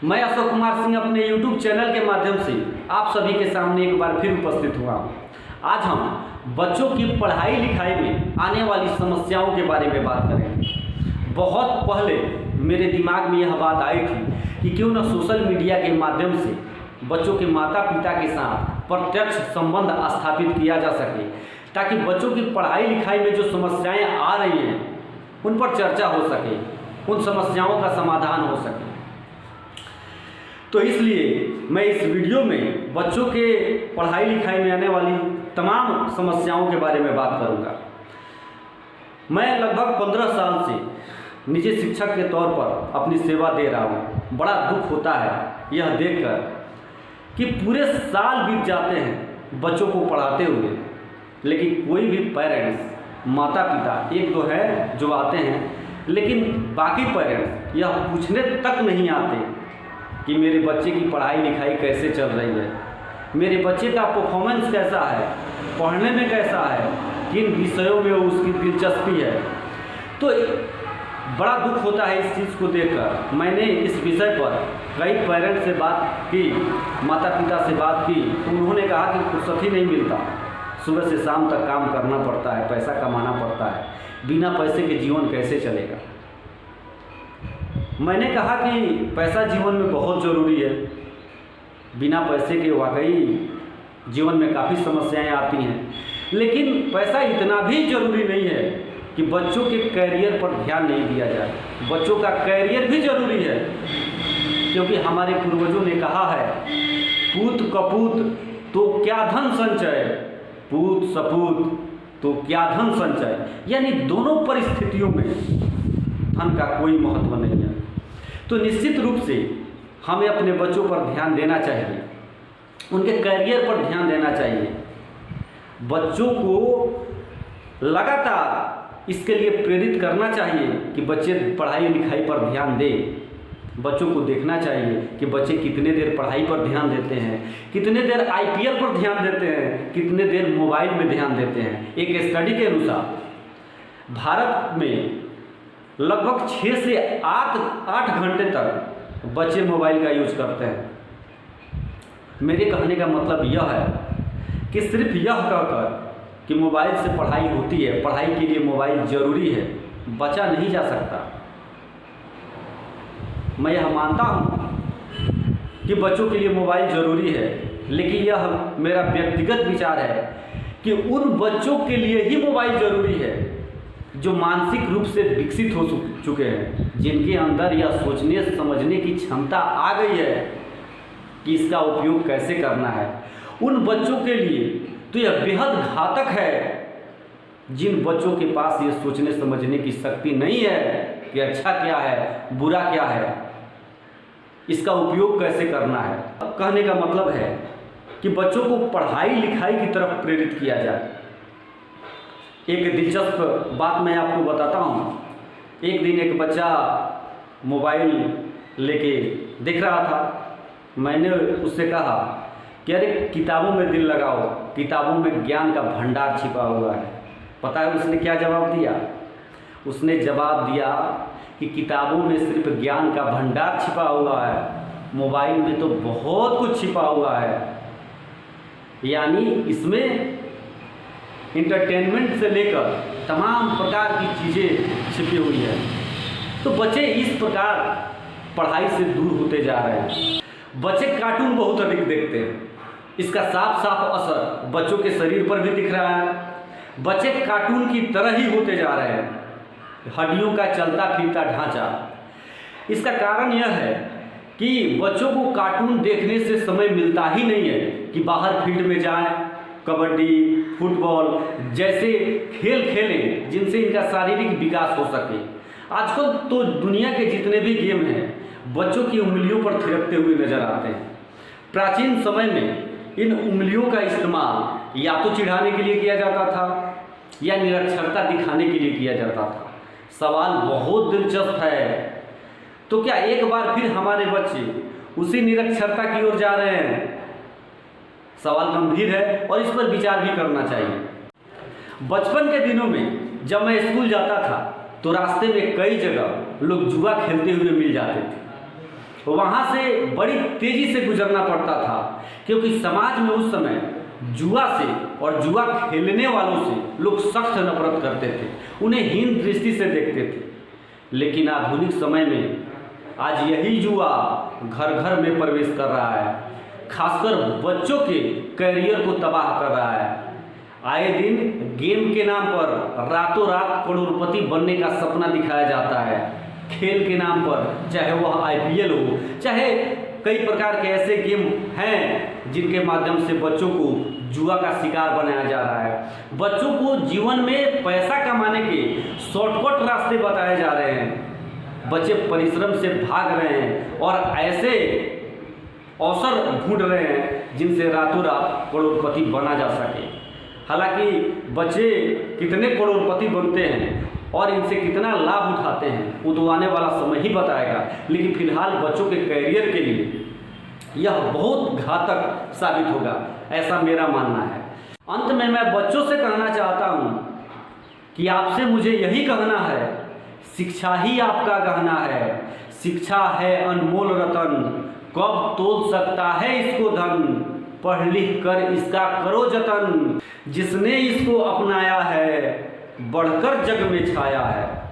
मैं अशोक कुमार सिंह अपने YouTube channel के माध्यम से आप सभी के सामने एक बार फिर उपस्थित हुआ हूँ। आज हम बच्चों की पढ़ाई लिखाई में आने वाली समस्याओं के बारे में बात करेंगे। बहुत पहले मेरे दिमाग में यह बात आई थी कि क्यों न सोशल मीडिया के माध्यम से बच्चों के माता पिता के साथ प्रत्यक्ष संबंध स्थापित किया जा सके, ताकि बच्चों की पढ़ाई लिखाई में जो समस्याएं आ रही हैं उन पर चर्चा हो सके, उन समस्याओं का समाधान हो सके। तो इसलिए मैं इस वीडियो में बच्चों के पढ़ाई लिखाई में आने वाली तमाम समस्याओं के बारे में बात करूंगा। मैं लगभग 15 साल से निजी शिक्षक के तौर पर अपनी सेवा दे रहा हूं। बड़ा दुख होता है यह देखकर कि पूरे साल बीत जाते हैं बच्चों को पढ़ाते हुए, लेकिन कोई भी पेरेंट्स, माता पिता एक दो है जो आते हैं, लेकिन बाकी पेरेंट्स यह पूछने तक नहीं आते कि मेरे बच्चे की पढ़ाई लिखाई कैसे चल रही है, मेरे बच्चे का परफॉर्मेंस कैसा है, पढ़ने में कैसा है, किन विषयों में उसकी दिलचस्पी है। तो बड़ा दुख होता है इस चीज़ को देखकर। मैंने इस विषय पर कई पेरेंट्स से बात की, माता पिता से बात की, तो उन्होंने कहा कि फुर्सत ही नहीं मिलता, सुबह से शाम तक काम करना पड़ता है, पैसा कमाना पड़ता है, बिना पैसे के जीवन कैसे चलेगा। मैंने कहा कि पैसा जीवन में बहुत ज़रूरी है, बिना पैसे के वाकई जीवन में काफ़ी समस्याएं आती हैं, लेकिन पैसा इतना भी ज़रूरी नहीं है कि बच्चों के कैरियर पर ध्यान नहीं दिया जाए। बच्चों का कैरियर भी ज़रूरी है, क्योंकि हमारे पूर्वजों ने कहा है, पूत कपूत तो क्या धन संचय, पूत सपूत तो क्या धन संचय। यानी दोनों परिस्थितियों में धन का कोई महत्व नहीं है। तो निश्चित रूप से हमें अपने बच्चों पर ध्यान देना चाहिए, उनके कैरियर पर ध्यान देना चाहिए। बच्चों को लगातार इसके लिए प्रेरित करना चाहिए कि बच्चे पढ़ाई लिखाई पर ध्यान दें। बच्चों को देखना चाहिए कि बच्चे कितने देर पढ़ाई पर ध्यान देते हैं, कितने देर IPL पर ध्यान देते हैं, कितने देर मोबाइल में ध्यान देते हैं। एक स्टडी के अनुसार भारत में लगभग 6 से 8 घंटे तक बच्चे मोबाइल का यूज करते हैं। मेरे कहने का मतलब यह है कि सिर्फ यह कहकर कि मोबाइल से पढ़ाई होती है, पढ़ाई के लिए मोबाइल ज़रूरी है, बचा नहीं जा सकता। मैं यह मानता हूँ कि बच्चों के लिए मोबाइल ज़रूरी है, लेकिन यह मेरा व्यक्तिगत विचार है कि उन बच्चों के लिए ही मोबाइल ज़रूरी है जो मानसिक रूप से विकसित हो चुके हैं, जिनके अंदर यह सोचने समझने की क्षमता आ गई है कि इसका उपयोग कैसे करना है। उन बच्चों के लिए तो यह बेहद घातक है जिन बच्चों के पास ये सोचने समझने की शक्ति नहीं है कि अच्छा क्या है, बुरा क्या है, इसका उपयोग कैसे करना है। कहने का मतलब है कि बच्चों को पढ़ाई लिखाई की तरफ प्रेरित किया जाए। एक दिलचस्प बात मैं आपको बताता हूँ। एक दिन एक बच्चा मोबाइल लेके देख रहा था। मैंने उससे कहा कि अरे किताबों में दिल लगाओ, किताबों में ज्ञान का भंडार छिपा हुआ है। पता है उसने क्या जवाब दिया? उसने जवाब दिया कि किताबों में सिर्फ ज्ञान का भंडार छिपा हुआ है, मोबाइल में तो बहुत कुछ छिपा हुआ है। यानी इसमें इंटरटेनमेंट से लेकर तमाम प्रकार की चीज़ें छिपी हुई है। तो बच्चे इस प्रकार पढ़ाई से दूर होते जा रहे हैं। बच्चे कार्टून बहुत अधिक देखते हैं, इसका साफ साफ असर बच्चों के शरीर पर भी दिख रहा है। बच्चे कार्टून की तरह ही होते जा रहे हैं, हड्डियों का चलता फिरता ढांचा। इसका कारण यह है कि बच्चों को कार्टून देखने से समय मिलता ही नहीं है कि बाहर फील्ड में जाएं, कबड्डी, फुटबॉल जैसे खेल खेलें जिनसे इनका शारीरिक विकास हो सके। आजकल तो दुनिया के जितने भी गेम हैं बच्चों की उंगलियों पर थिरकते हुए नजर आते हैं। प्राचीन समय में इन उंगलियों का इस्तेमाल या तो चिढ़ाने के लिए किया जाता था या निरक्षरता दिखाने के लिए किया जाता था। सवाल बहुत दिलचस्प है, तो क्या एक बार फिर हमारे बच्चे उसी निरक्षरता की ओर जा रहे हैं? सवाल गंभीर है और इस पर विचार भी करना चाहिए। बचपन के दिनों में जब मैं स्कूल जाता था तो रास्ते में कई जगह लोग जुआ खेलते हुए मिल जाते थे। वहाँ से बड़ी तेज़ी से गुजरना पड़ता था, क्योंकि समाज में उस समय जुआ से और जुआ खेलने वालों से लोग सख्त नफरत करते थे, उन्हें हीन दृष्टि से देखते थे। लेकिन आधुनिक समय में आज यही जुआ घर घर में प्रवेश कर रहा है, खासकर बच्चों के करियर को तबाह कर रहा है। आए दिन गेम के नाम पर रातों रात करोड़पति बनने का सपना दिखाया जाता है। खेल के नाम पर, चाहे वह आईपीएल हो, चाहे कई प्रकार के ऐसे गेम हैं जिनके माध्यम से बच्चों को जुआ का शिकार बनाया जा रहा है। बच्चों को जीवन में पैसा कमाने के शॉर्टकट रास्ते बताए जा रहे हैं। बच्चे परिश्रम से भाग रहे हैं और ऐसे अवसर ढूंढ रहे हैं जिनसे रातों रात करोड़पति बना जा सके। हालांकि बच्चे कितने करोड़पति बनते हैं और इनसे कितना लाभ उठाते हैं वो तो आने वाला समय ही बताएगा, लेकिन फिलहाल बच्चों के करियर के लिए यह बहुत घातक साबित होगा, ऐसा मेरा मानना है। अंत में मैं बच्चों से कहना चाहता हूँ कि आपसे मुझे यही कहना है, शिक्षा ही आपका गहना है, शिक्षा है अनमोल रतन, कब तोल सकता है इसको धन, पढ़ लिख कर इसका करो जतन, जिसने इसको अपनाया है बढ़कर जग में छाया है।